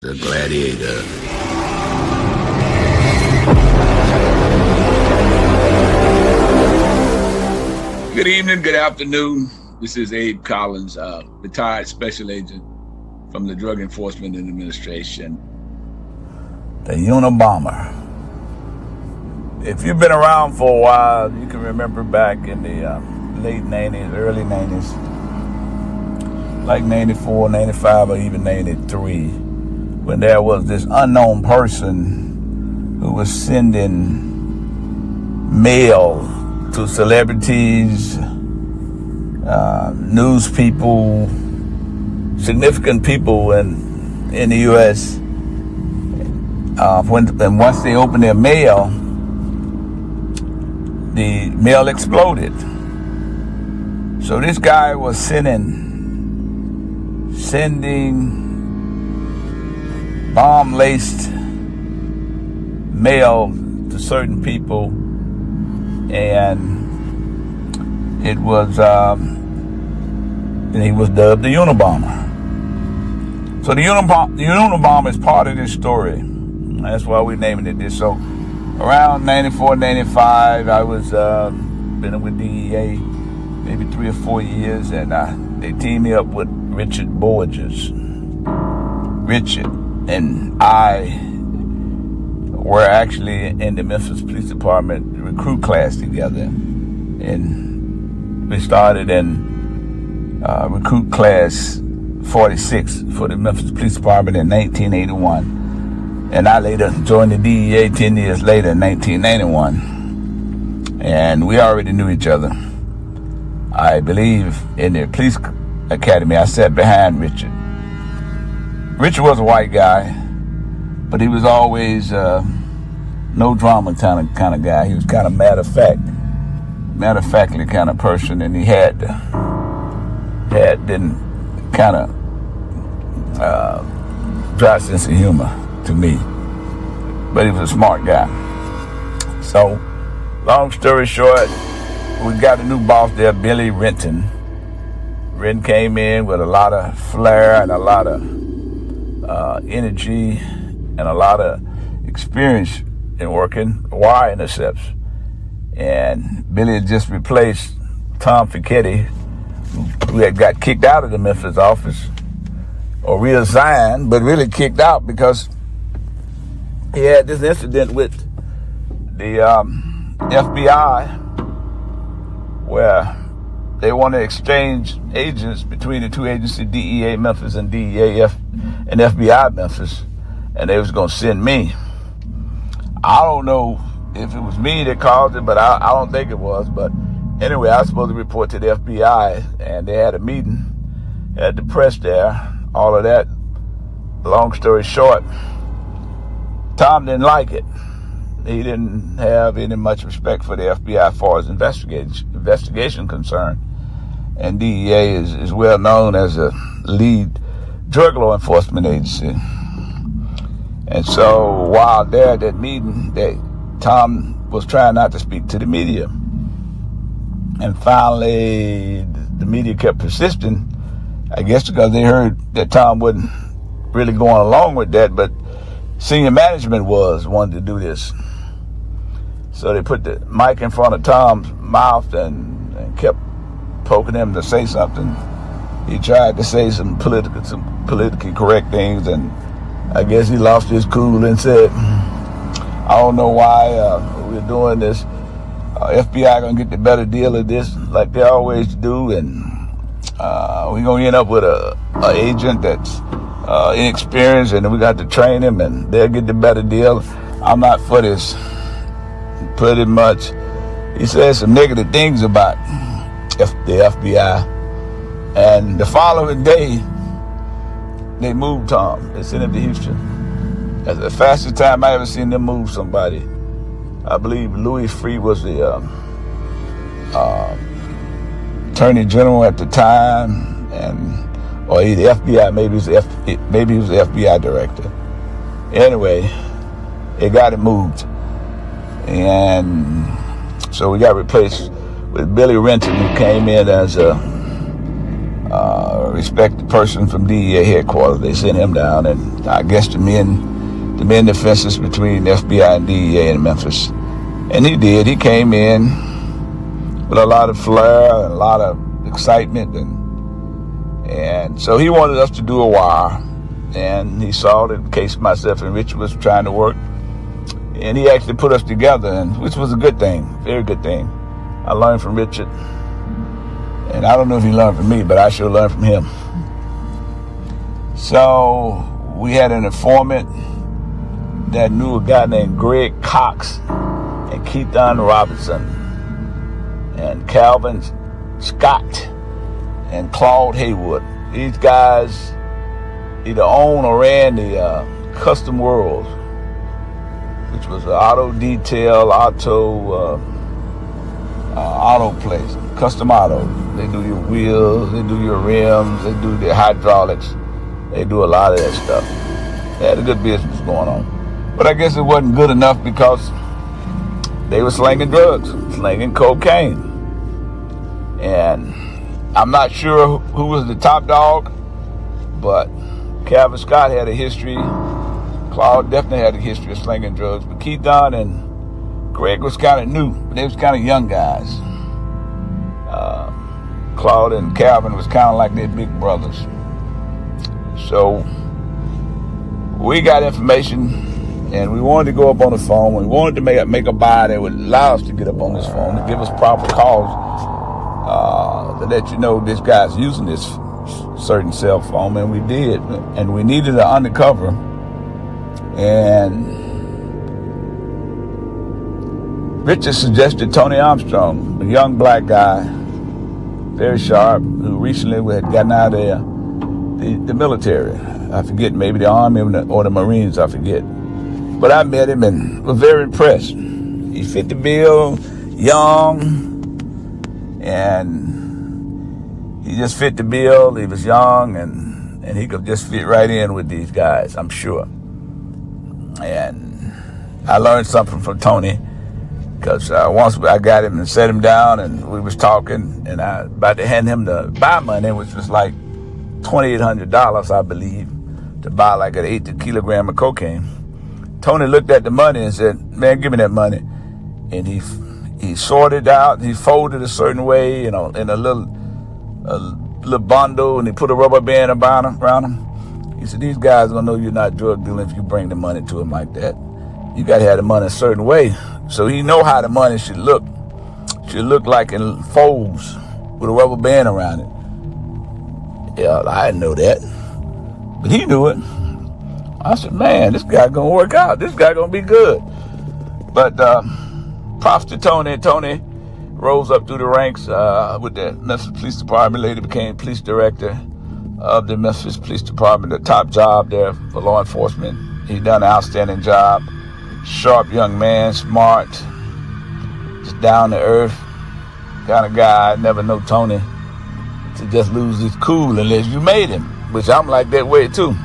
the GlaDEAtor. Good evening, good afternoon. This is Abe Collins, retired special agent from the Drug Enforcement Administration. The Unabomber. If you've been around for a while, you can remember back in the late 90s, early 90s, like 94, 95, or even 93, when there was this unknown person who was sending mail to celebrities, news people, significant people in the U.S. And once they opened their mail, the mail exploded. So this guy was sending bomb-laced mail to certain people, and it was, and he was dubbed the Unabomber. So the Unabomber is part of this story. That's why we're naming it this. So around 94, 95, I was been with DEA maybe 3 or 4 years, and they teamed me up with Richard Borges. Richard and I were actually in the Memphis Police Department recruit class together, and we started in recruit class 46 for the Memphis Police Department in 1981. And I later joined the DEA 10 years later in 1991. And we already knew each other. I believe in the police academy, I sat behind Richard. Richard was a white guy, but he was always no drama kind of guy. He was kind of matter of factly kind of person, and he had been kind of dry sense of humor to me, but he was a smart guy. So, long story short, we got a new boss there, Billy Renton. Renton came in with a lot of flair and a lot of energy and a lot of experience in working wire intercepts. And Billy had just replaced Tom Fichetti, who had got kicked out of the Memphis office, or reassigned, but really kicked out because he had this incident with the FBI where they want to exchange agents between the two agencies, DEA Memphis and DEA and FBI Memphis, and they was going to send me. I don't know if it was me that caused it, but I don't think it was. But anyway, I was supposed to report to the FBI, and they had a meeting, had the press there, all of that. Long story short, Tom didn't like it. He didn't have any much respect for the FBI as far as investigation concerned. And DEA is well known as a lead drug law enforcement agency. And so while there at that meeting, Tom was trying not to speak to the media. And finally, the media kept persisting, I guess because they heard that Tom wasn't really going along with that, but senior management wanted to do this. So they put the mic in front of Tom's mouth and kept poking him to say something. He tried to say some politically correct things, and I guess he lost his cool and said, I don't know why we're doing this. FBI gonna get the better deal of this like they always do, and we're gonna end up with a agent that's inexperienced, and we got to train him, and they'll get the better deal. I'm not for this. Pretty much, he said some negative things about the FBI, and the following day, they moved Tom. They sent him to Houston. That's the fastest time I ever seen them move somebody. I believe Louis Freeh was the Attorney General at the time, or the FBI. Maybe he was the FBI director. Anyway, it got him moved, and so we got replaced with Billy Renton, who came in as a respected person from DEA headquarters. They sent him down, and I guess to mend the fences between FBI and DEA in Memphis. And he did. He came in with a lot of flair and a lot of excitement, and so he wanted us to do a wire. And he saw the case myself and Rich was trying to work, and he actually put us together, and which was a good thing, very good thing. I learned from Richard, and I don't know if he learned from me, but I sure learned from him. So we had an informant that knew a guy named Greg Cox and Keithon Robinson and Calvin Scott and Claude Haywood. These guys either owned or ran the Custom World, which was an auto detail, auto place, custom auto. They do your wheels, they do your rims, they do the hydraulics, they do a lot of that stuff. They had a good business going on. But I guess it wasn't good enough because they were slinging drugs, slinging cocaine. And I'm not sure who was the top dog, but Calvin Scott had a history. Claude definitely had a history of slinging drugs. But Keithon and Greg was kind of new. They was kind of young guys. Claude and Calvin was kind of like their big brothers. So we got information, and we wanted to go up on the phone. We wanted to make a buy that would allow us to get up on this phone and give us proper calls to let you know this guy's using this certain cell phone, and we did. And we needed an undercover, and Richard suggested Tony Armstrong, a young black guy, very sharp, who recently had gotten out of the military. I forget, maybe the Army or the Marines, I forget. But I met him and was very impressed. He fit the bill, young, and he just fit the bill. He was young, and he could just fit right in with these guys, I'm sure. And I learned something from Tony, because once I got him and set him down, and we was talking, and I about to hand him the buy money, which was like $2,800, I believe, to buy like an 8 kilogram of cocaine. Tony looked at the money and said, "Man, give me that money." And he sorted out, he folded a certain way, in a little bundle, and he put a rubber band around him. He said, "These guys gonna know you're not drug dealing if you bring the money to them like that. You gotta have the money a certain way." So he know how the money should look. Should look like in folds with a rubber band around it. Yeah, I didn't know that, but he knew it. I said, "Man, this guy gonna work out. This guy gonna be good." But props to Tony. Tony rose up through the ranks with the Memphis Police Department. Later became police director of the Memphis Police Department, the top job there for law enforcement. He done an outstanding job. Sharp young man, smart, just down to earth kind of guy. I never know Tony to just lose his cool unless you made him, which I'm like that way too.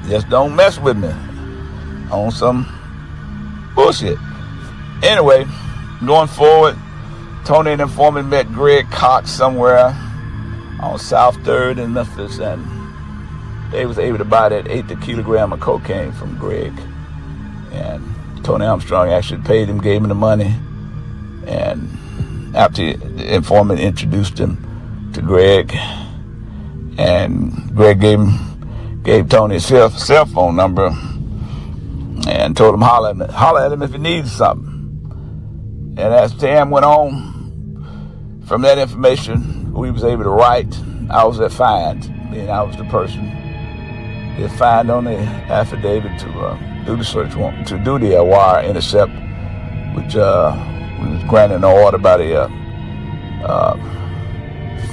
Just don't mess with me on some bullshit. Anyway, going forward, Tony and informant met Greg Cox somewhere on South 3rd in Memphis, and they was able to buy that 8 kilogram of cocaine from Greg. And Tony Armstrong actually paid him, gave him the money, and after the informant introduced him to Greg, and Greg gave Tony his cell phone number and told him holler at him if he needs something. And as time went on, from that information we was able to write. I was at Find, and I was the person that Find on the affidavit to do the search warrant, to do the wire intercept, which we was granted an order by the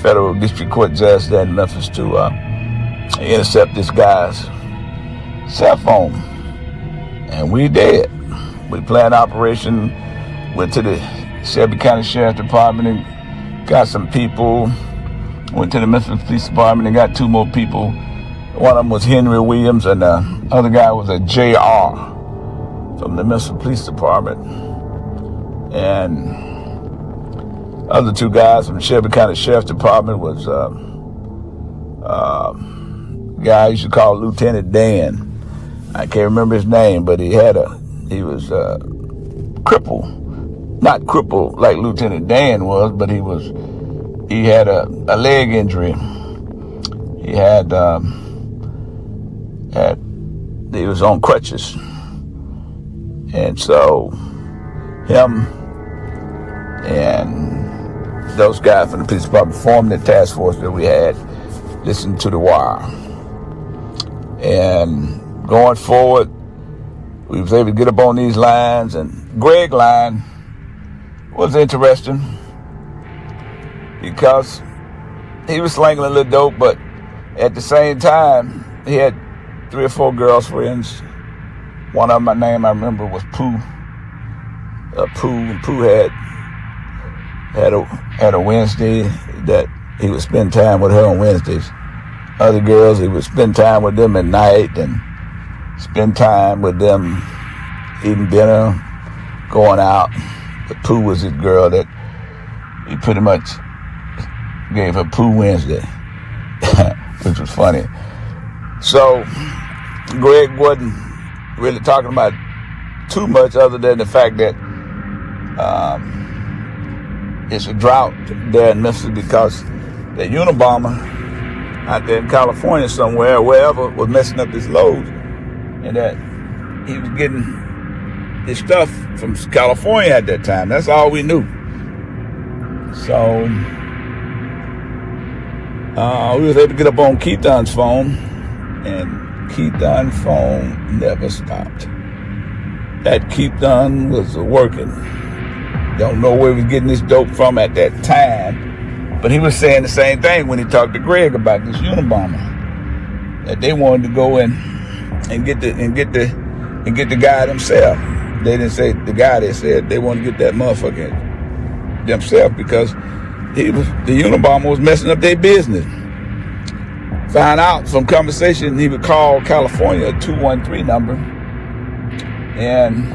federal district court judge there in Memphis to intercept this guy's cell phone. And we did. We planned operation, went to the Shelby County Sheriff's Department and got some people, went to the Memphis Police Department and got 2 more people. One of them was Henry Williams, and the other guy was a JR from the Memphis Police Department. And other 2 guys from the Shelby County Sheriff's Department was guy I used to call Lieutenant Dan. I can't remember his name, but he was crippled. Not crippled like Lieutenant Dan was, but he had a leg injury. He was on crutches. And so him and those guys from the police department formed the task force that we had, listened to the wire. And going forward, we was able to get up on these lines, and Greg line was interesting because he was slinging a little dope, but at the same time, he had 3 or 4 girlfriends. One of them, my name I remember was Pooh. Pooh had a Wednesday that he would spend time with her on Wednesdays. Other girls, he would spend time with them at night and spend time with them eating dinner, going out. But Pooh was his girl that he pretty much gave her Pooh Wednesday, which was funny. So Greg wasn't really talking about too much other than the fact that it's a drought there in Memphis because the Unabomber out there in California somewhere, wherever, was messing up his loads, and that he was getting his stuff from California at that time. That's all we knew. So we was able to get up on Keaton's phone, and Keaton's phone never stopped. That Keaton was working. Don't know where he was getting this dope from at that time, but he was saying the same thing when he talked to Greg about this Unabomber, that they wanted to go in and get the guy themselves. They didn't say the guy. They said they wanted to get that motherfucker themselves because the Unabomber was messing up their business. Found out from conversation he would call California a 213 number, and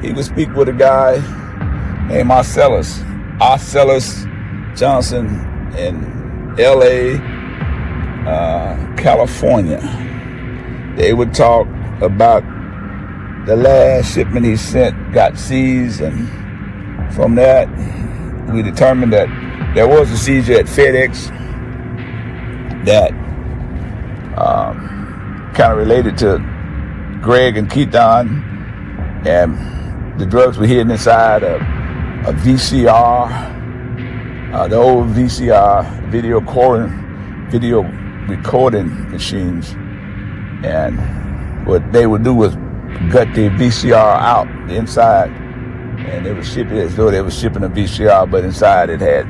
he would speak with a guy named Marcellus Johnson in L.A., California. They would talk about the last shipment he sent got seized, and from that we determined that there was a seizure at FedEx that kind of related to Greg and Keaton, and the drugs were hidden inside a VCR, the old VCR video recording machines, and what they would do was gut the VCR out the inside, and they would ship it as though they were shipping a VCR, but inside it had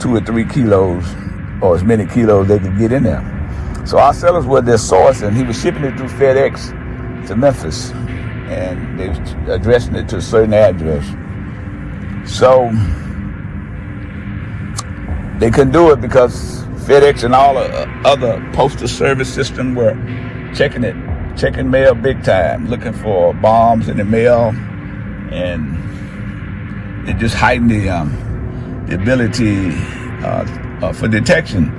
2 or 3 kilos, or as many kilos they could get in there. So our sellers were their source, and he was shipping it through FedEx to Memphis, and they was addressing it to a certain address. So they couldn't do it because FedEx and all the other postal service system were checking mail big time, looking for bombs in the mail, and it just heightened the ability for detection.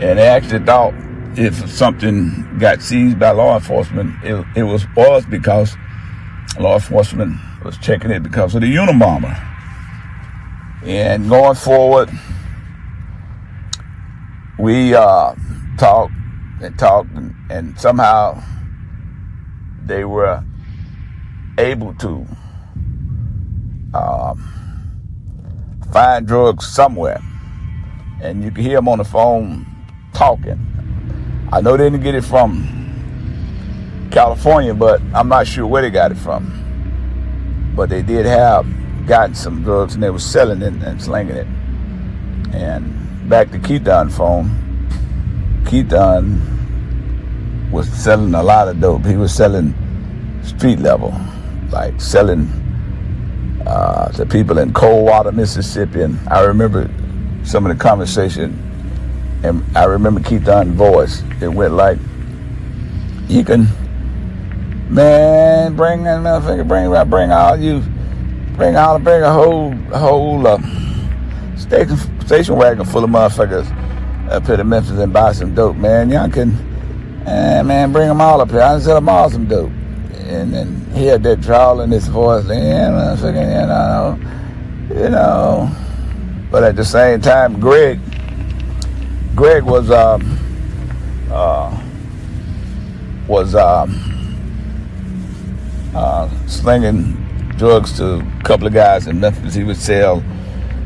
And they actually thought if something got seized by law enforcement, it was because law enforcement was checking it because of the Unabomber. And going forward, we talked, and somehow they were able to find drugs somewhere, and you could hear them on the phone talking. I know they didn't get it from California, but I'm not sure where they got it from. But they did have gotten some drugs, and they were selling it and slinging it. And back to Keaton's phone, Keaton was selling a lot of dope. He was selling street level, like selling to people in Coldwater, Mississippi. And I remember some of the conversation, and I remember Keaton's voice. It went like, "You can, man, bring that motherfucker, bring a whole station wagon full of motherfuckers, up here to Memphis and buy some dope, man. Y'all can, man, bring them all up here. I can sell them all some dope. And then he had that drawl in his voice, you know. But at the same time, Greg was slinging drugs to a couple of guys in Memphis. He would sell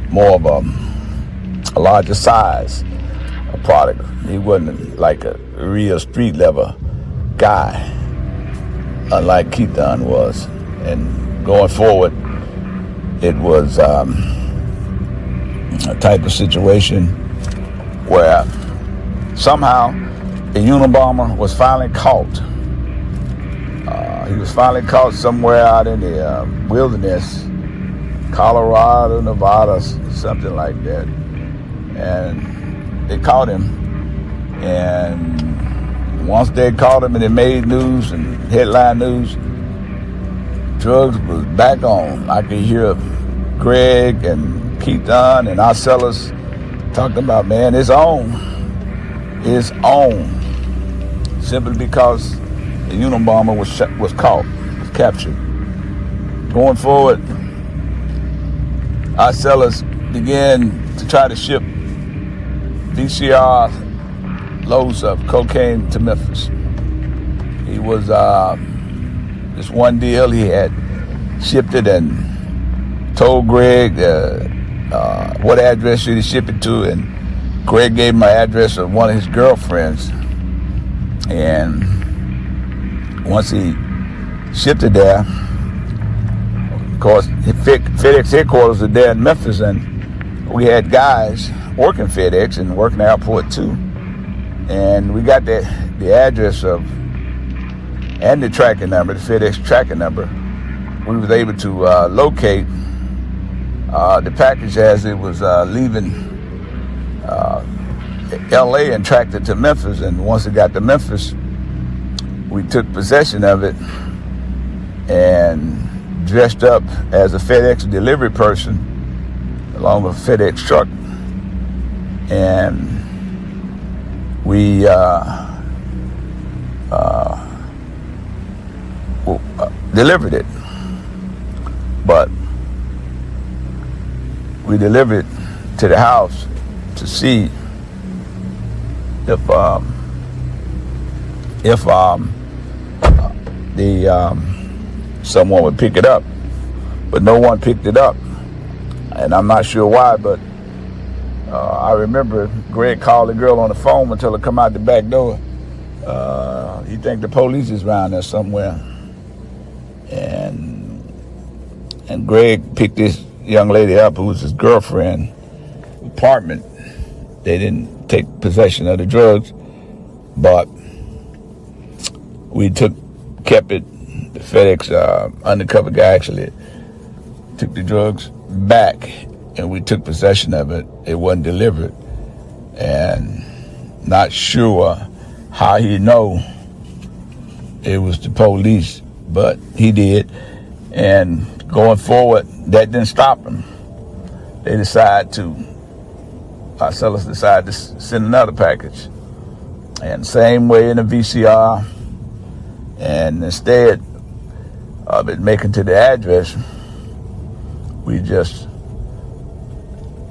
more of a larger size of product. He wasn't like a real street level guy, unlike Keaton was. And going forward, it was a type of situation where somehow the Unabomber was finally caught. He was finally caught somewhere out in the wilderness, Colorado, Nevada, something like that. And they caught him. And once they caught him and it made news and headline news, drugs was back on. I could hear Greg and Keaton and our sellers talking about, man, it's on. It's on. Simply because the Unabomber was caught, was captured. Going forward, our sellers began to try to ship VCR loads of cocaine to Memphis. He was, this one deal, he had shipped it and told Greg what address should he ship it to, and Greg gave him an address of one of his girlfriends. And once he shipped it there, of course, FedEx headquarters are there in Memphis, and we had guys working FedEx and working the airport too. And we got the address of and the tracking number, the FedEx tracking number. We was able to locate the package as it was leaving LA and tracked it to Memphis. And once it got to Memphis, we took possession of it and dressed up as a FedEx delivery person along with a FedEx truck, and we delivered it. But we delivered it to the house to see if someone would pick it up, but no one picked it up, and I'm not sure why. But I remember Greg called the girl on the phone and told her to come out the back door. He think the police is around there somewhere, and Greg picked this young lady up who was his girlfriend apartment. They didn't take possession of the drugs, but we kept it. The FedEx undercover guy actually took the drugs back, and we took possession of it. It wasn't delivered, and not sure how he know it was the police, but he did. And going forward, that didn't stop him. Our sellers decided to send another package, and same way in the VCR. And instead of it making to the address, we just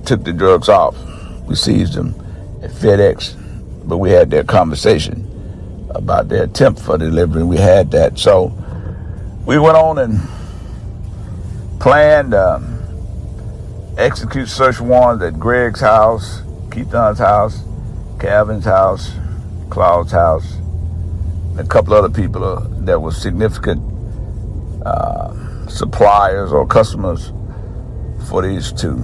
took the drugs off. We seized them at FedEx, but we had that conversation about their attempt for delivery. We had that. So we went on and planned execute search warrants at Greg's house, Keaton's house, Calvin's house, Claude's house, and a couple other people that were significant suppliers or customers for these two.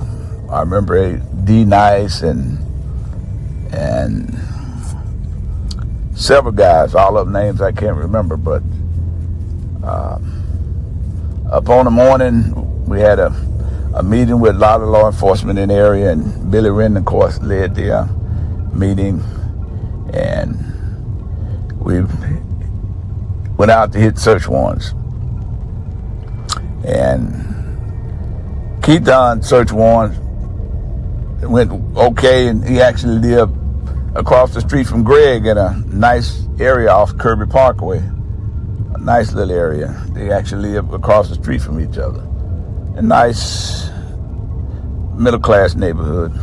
I remember D Nice and several guys, all of them names I can't remember, but up on the morning we had a meeting with a lot of law enforcement in the area, and Billy Wren, of course, led the meeting, and we went out to hit search warrants. And Keaton's search warrants went okay, and he actually did across the street from Greg in a nice area off Kirby Parkway. A nice little area. They actually live across the street from each other. A nice middle-class neighborhood,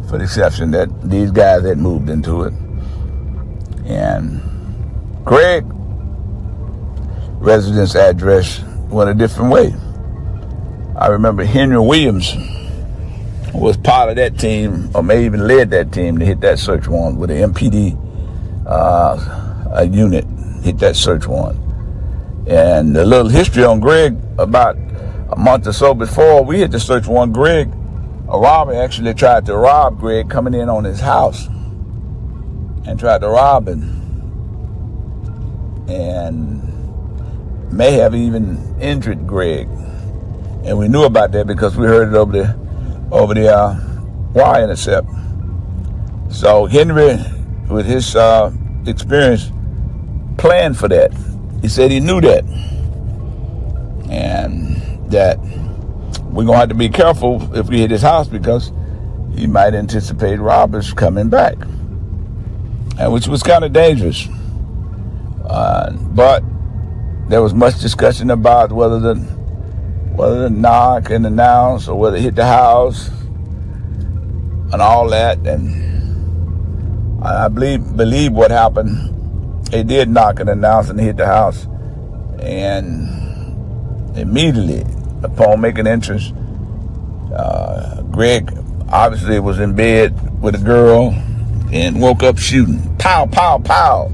for the exception that these guys had moved into it. And Greg residence address went a different way. I remember Henry Williams was part of that team, or may even led that team to hit that search warrant with the MPD a unit, hit that search warrant. And a little history on Greg, about a month or so before we hit the search warrant, Greg, a robber actually tried to rob Greg coming in on his house and tried to rob him, and may have even injured Greg. And we knew about that because we heard it over the wire intercept. So Henry, with his experience, planned for that. He said he knew that, and that we're gonna have to be careful if we hit his house because he might anticipate robbers coming back, and which was kind of dangerous. But there was much discussion about whether to knock and announce or whether to hit the house and all that. And I believe what happened, they did knock and announce and hit the house. And immediately upon making entrance, Greg obviously was in bed with a girl and woke up shooting. Pow, pow, pow.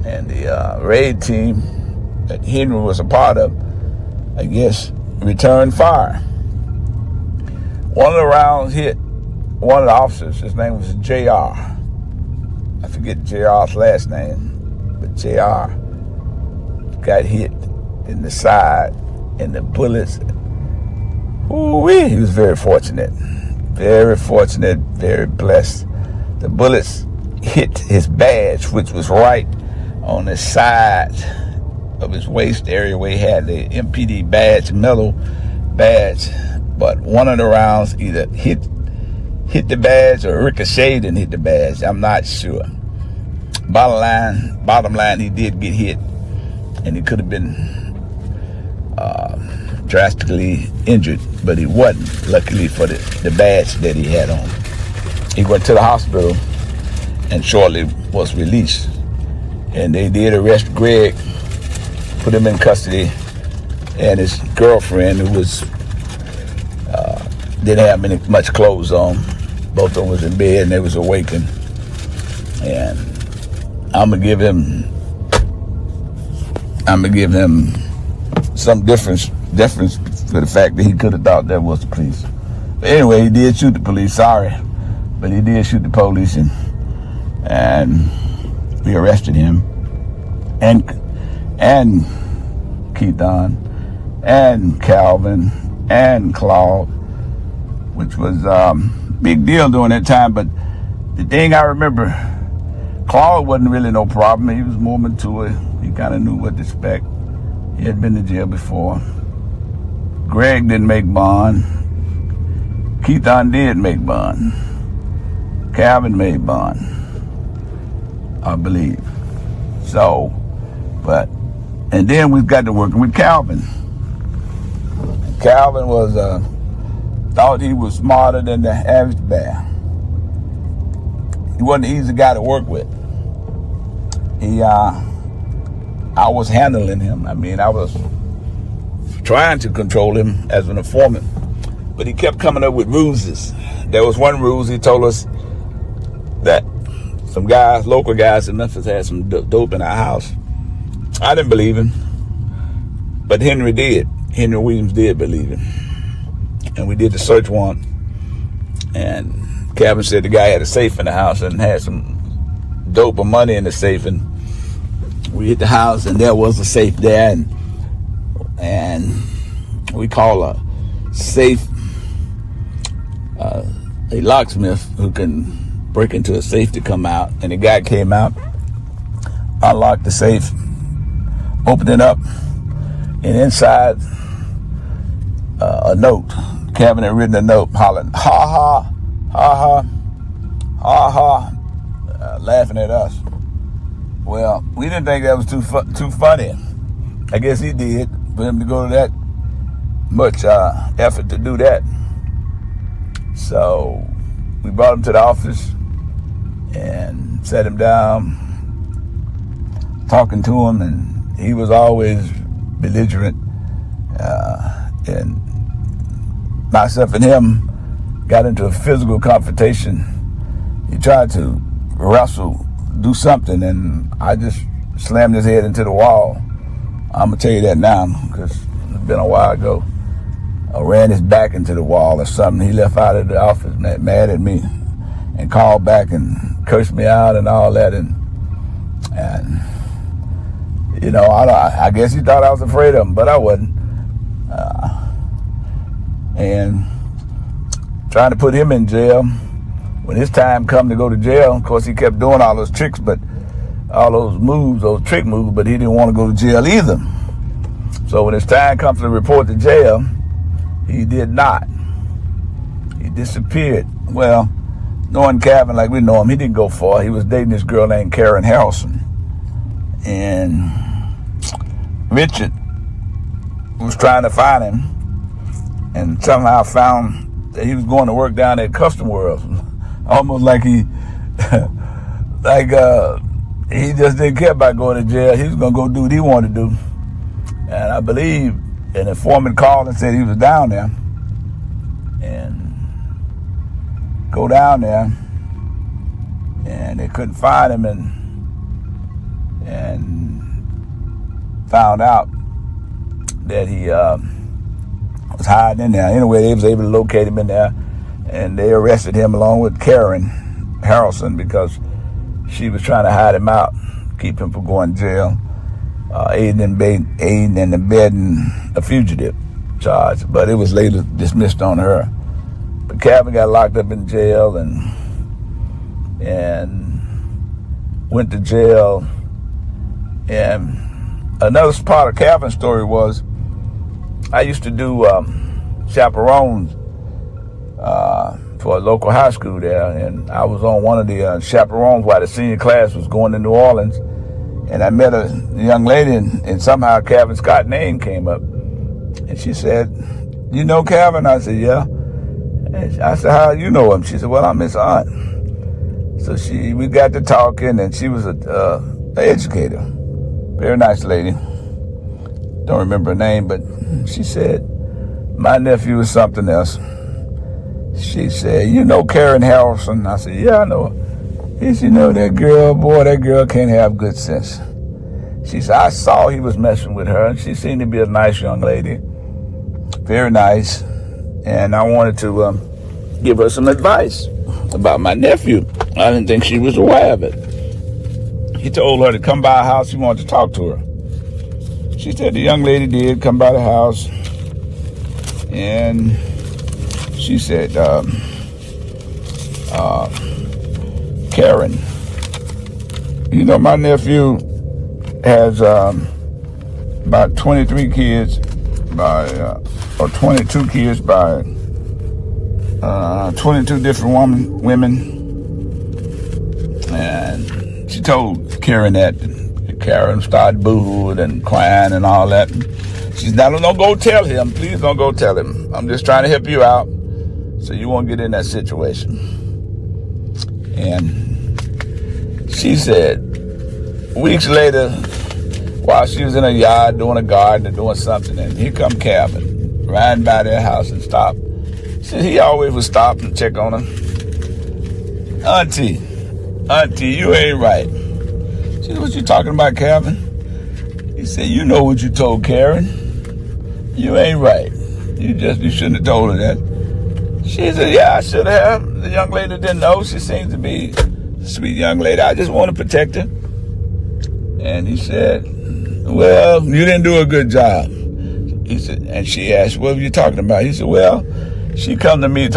And the raid team that Henry was a part of, I guess, returned fire. One of the rounds hit one of the officers. His name was JR. I forget JR's last name, but JR got hit in the side, and the bullets, ooh-wee, he was very fortunate, very blessed. The bullets hit his badge, which was right on the side of his waist area where he had the MPD badge, metal badge, but one of the rounds either hit the badge or ricocheted and hit the badge. I'm not sure. Bottom line, he did get hit, and he could have been drastically injured, but he wasn't, luckily for the badge that he had on. He went to the hospital and shortly was released, and they did arrest Greg, put him in custody, and his girlfriend, who was didn't have much clothes on. Both of them was in bed and they was awakened. And I'm gonna give him some deference for the fact that he could have thought that was the police. But anyway, he did shoot the police. Sorry, but he did shoot the police, and we arrested him, and Keaton, and Calvin, and Claude, which was a big deal during that time. But the thing I remember, Claude wasn't really no problem. He was more mature. He kind of knew what to expect. He had been to jail before. Greg didn't make bond. Keaton did make bond. Calvin made bond, I believe. So, and then we got to working with Calvin. Calvin was thought he was smarter than the average bear. He wasn't an easy guy to work with. I was handling him. I mean, I was trying to control him as an informant, but he kept coming up with ruses. There was one ruse he told us that some guys, local guys in Memphis, had some dope in our house. I didn't believe him, but Henry did. Henry Williams did believe him. And we did the search warrant, and Calvin said the guy had a safe in the house and had some dope or money in the safe, and we hit the house and there was a safe there, and we call a safe a locksmith who can break into a safe to come out, and the guy came out, unlocked the safe, opened it up, and inside a note. Calvin had written a note hollering, ha ha, ha ha, ha ha, laughing at us. Well, we didn't think that was too funny. I guess he did, for him to go to that much effort to do that. So we brought him to the office and sat him down, talking to him, and he was always belligerent. And myself and him got into a physical confrontation. He tried to wrestle, do something, and I just slammed his head into the wall. I'm gonna tell you that now because it's been a while ago. I ran his back into the wall or something. He left out of the office mad at me and called back and cursed me out and all that. And you know, I guess he thought I was afraid of him, but I wasn't. And trying to put him in jail. When his time come to go to jail, of course, he kept doing all those tricks, but all those moves, those trick moves, but he didn't want to go to jail either. So when his time comes to report to jail, he did not. He disappeared. Well, knowing Calvin like we know him, he didn't go far. He was dating this girl named Karen Harrelson. And Richard was trying to find him and somehow found that he was going to work down at Custom World. Almost like he just didn't care about going to jail. He was going to go do what he wanted to do. And I believe an informant called and said he was down there. And go down there, and they couldn't find him, and found out that he was hiding in there. Anyway, they was able to locate him in there, and they arrested him along with Karen Harrelson because she was trying to hide him out, keep him from going to jail, aiding and abetting a fugitive charge. But it was later dismissed on her. But Calvin got locked up in jail and went to jail. And another part of Calvin's story was I used to do chaperones for a local high school there, and I was on one of the chaperones while the senior class was going to New Orleans, and I met a young lady, and somehow Calvin Scott's name came up, and she said, "You know Calvin?" I said, "Yeah." And I said, "How you know him?" She said, "Well, I'm his aunt." So we got to talking, and she was an educator, very nice lady. Don't remember her name, but she said, "My nephew is something else." She said, "You know Karen Harrelson?" I said, "Yeah, I know her." He said, "You know that girl? Boy, that girl can't have good sense." She said, "I saw he was messing with her, and she seemed to be a nice young lady, very nice. And I wanted to give her some advice about my nephew. I didn't think she was aware of it." He told her to come by our house. He wanted to talk to her. She said the young lady did come by the house, and she said, "Karen, you know my nephew has about 23 kids or 22 kids by 22 different women." And she told Karen that. Karen started boo-hooing and crying and all that. She said, "Now, don't go tell him. Please don't go tell him. I'm just trying to help you out so you won't get in that situation." And she said, weeks later, while she was in her yard doing a garden or doing something, and here come Calvin riding by their house and stopped. She said he always would stop and check on her. Auntie, you ain't right." She said, "What you talking about, Calvin?" He said, "You know what you told Karen. You ain't right. You shouldn't have told her that." She said, "Yeah, I should have. The young lady didn't know. She seems to be a sweet young lady. I just want to protect her." And he said, "Well, you didn't do a good job." He said, and she asked, "What were you talking about?" He said, "Well, she come to me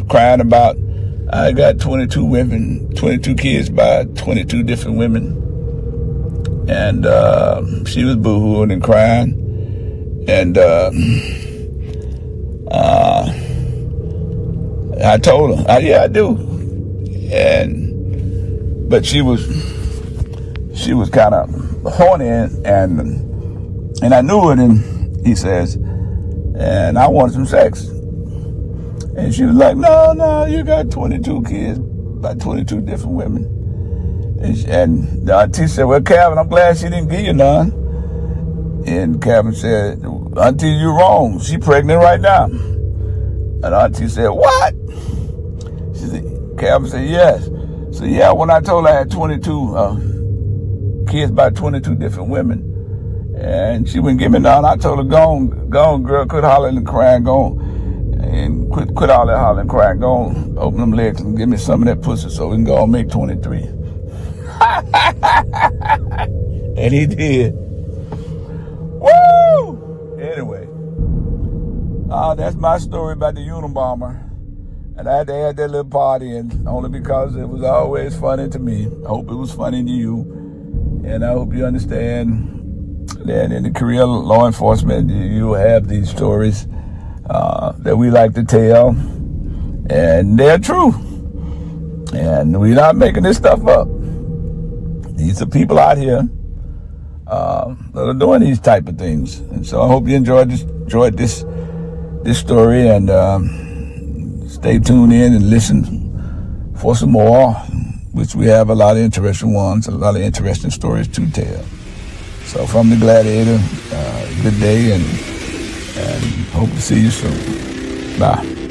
crying about, I got 22 women, 22 kids by 22 different women." And she was boo-hooing and crying. And I told her, "Yeah, I do." And but she was kind of horny, and I knew it. And he says, and I wanted some sex. And she was like, no, you got 22 kids by 22 different women. And the auntie said, well, Calvin, I'm glad she didn't give you none. And Calvin said, auntie, you're wrong. She pregnant right now. And auntie said, what? She said, Calvin said, yes. So yeah, when I told her I had 22 kids by 22 different women, and she wouldn't give me none, I told her, go on, girl, quit hollering and crying, go on. And quit all that hollering and crying, go on, open them legs and give me some of that pussy so we can go and make 23. And he did. Woo! Anyway, that's my story about the Unabomber. And I had to add that little party in only because it was always funny to me. I hope it was funny to you. And I hope you understand that in the career of law enforcement, you have these stories that we like to tell. And they're true. And we're not making this stuff up. These are people out here that are doing these type of things. And so I hope you enjoyed this story, and stay tuned in and listen for some more, which we have a lot of interesting ones, a lot of interesting stories to tell. So from the GlaDEAtor, good day, and hope to see you soon. Bye.